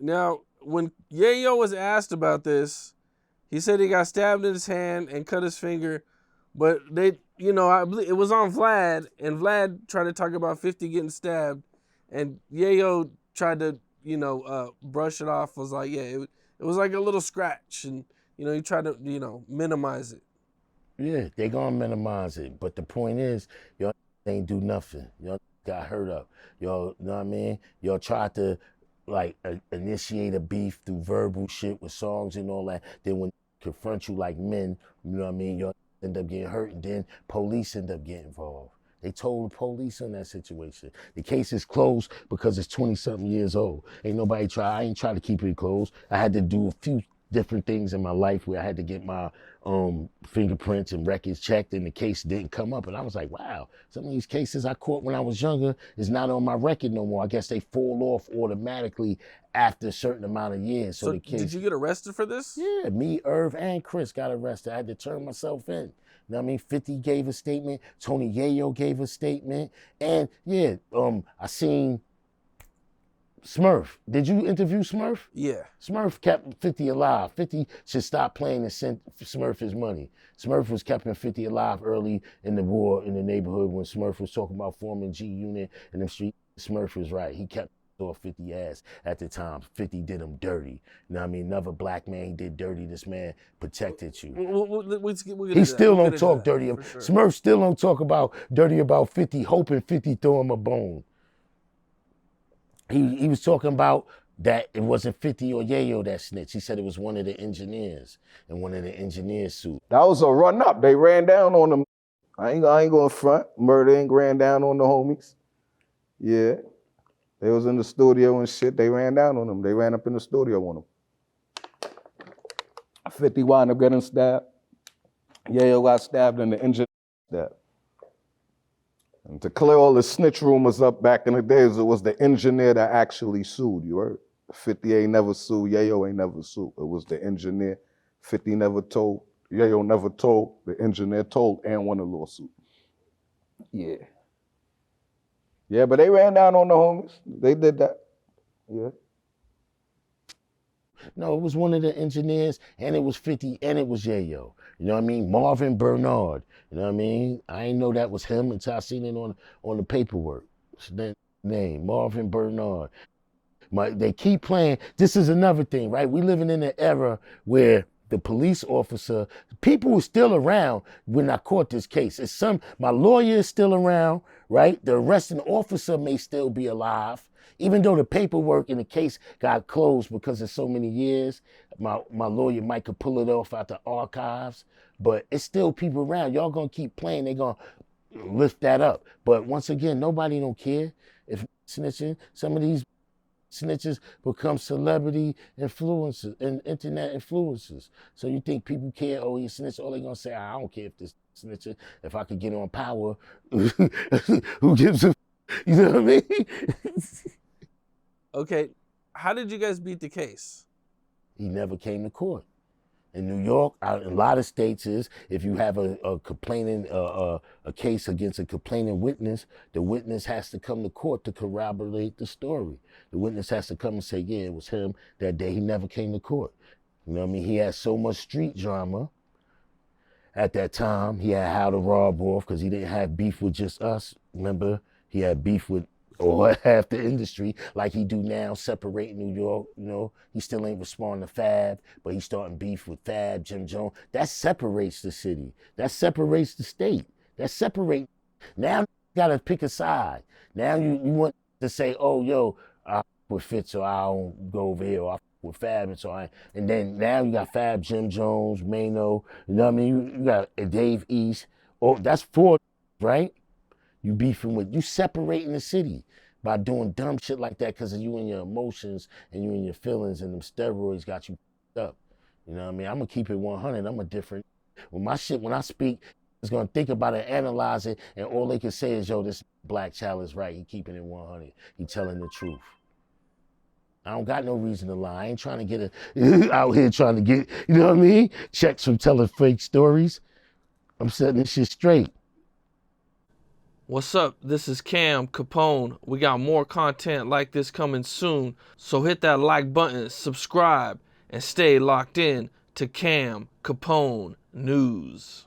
Now, when Yayo was asked about this, he said he got stabbed in his hand and cut his finger, but they, I believe it was on Vlad, and Vlad tried to talk about 50 getting stabbed, and Yayo tried to, brush it off. Was like, yeah, it was like a little scratch, and he tried to, minimize it. Yeah, they gonna minimize it, but the point is, y'all ain't do nothing. Y'all got hurt up. Y'all, you know what I mean? Y'all tried to like initiate a beef through verbal shit with songs and all that. Then when they confront you like men, you know what I mean? Y'all end up getting hurt, and then police end up getting involved. They told the police on that situation. The case is closed because it's 20-something years old. Ain't nobody I ain't trying to keep it closed. I had to do a few different things in my life where I had to get my fingerprints and records checked, and the case didn't come up. And I was like, wow, some of these cases I caught when I was younger is not on my record no more. I guess they fall off automatically after a certain amount of years. So the case, did you get arrested for this? Yeah, me, Irv, and Chris got arrested. I had to turn myself in. You know what I mean? 50 gave a statement. Tony Yayo gave a statement. And yeah, I seen Smurf. Did you interview Smurf? Yeah. Smurf kept 50 alive. 50 should stop playing and send Smurf his money. Smurf was keeping 50 alive early in the war in the neighborhood when Smurf was talking about forming G Unit in them streets. Smurf was right. He kept off 50 ass at the time. 50 did him dirty. You know what I mean? Another black man, he did dirty. This man protected you. He still don't talk dirty. Sure. Smurf still don't talk about dirty about 50, hoping 50 throw him a bone. He was talking about that it wasn't 50 or Yayo that snitched. He said it was one of the engineers in one of the engineers' suits. That was a run up. They ran down on them. I ain't going front. Murder ain't ran down on the homies. Yeah. They was in the studio and shit. They ran down on them. They ran up in the studio on them. 50 wound up getting stabbed. Yayo got stabbed and the engineer stabbed. And to clear all the snitch rumors up back in the days, it was the engineer that actually sued, you heard? 50 ain't never sued, Yayo ain't never sued. It was the engineer. 50 never told, Yayo never told, the engineer told and won a lawsuit. Yeah. Yeah, but they ran down on the homies. They did that. Yeah. No, it was one of the engineers, and it was 50, and it was Yayo. You know what I mean? Marvin Bernard. You know what I mean? I ain't know that was him until I seen it on the paperwork. It's that name, Marvin Bernard. They keep playing. This is another thing, right? We living in an era where the police officer, people were still around when I caught this case. My lawyer is still around, right? The arresting officer may still be alive. Even though the paperwork in the case got closed because of so many years, my lawyer might could pull it off out the archives, but it's still people around. Y'all gonna keep playing, they gonna lift that up. But once again, nobody don't care if snitching. Some of these snitches become celebrity influencers and internet influencers. So you think people care, oh, he's snitch, all they gonna say, I don't care if this snitcher, if I could get on power, who gives a, you know what I mean? Okay, how did you guys beat the case? He never came to court. In New York, in a lot of states is, if you have a complaining, a case against a complaining witness, the witness has to come to court to corroborate the story. The witness has to come and say, yeah, it was him that day. He never came to court. You know what I mean? He had so much street drama at that time. He had how to rob off because he didn't have beef with just us. Remember, he had beef with or half the industry like he do now, separating New York. You know, he still ain't responding to Fab, but he's starting beef with Fab, Jim Jones. That separates the city. That separates the state. That separates. Now you gotta pick a side. Now you want to say, oh, yo, I with Fitz, so I don't go over here, or I with Fab, and so and then now you got Fab, Jim Jones, Mano, you know what I mean? You got Dave East. Oh, that's four, right? You beefing with, you separating the city by doing dumb shit like that because of you and your emotions and you and your feelings, and them steroids got you up. You know what I mean? I'm gonna keep it 100. I'm a different. When I speak, it's gonna think about it, analyze it, and all they can say is, yo, this black child is right. He keeping it 100. He telling the truth. I don't got no reason to lie. I ain't trying to get out here trying to get, you know what I mean? Checks from telling fake stories. I'm setting this shit straight. What's up? This is Cam Capone. We got more content like this coming soon, so hit that like button, subscribe, and stay locked in to Cam Capone News.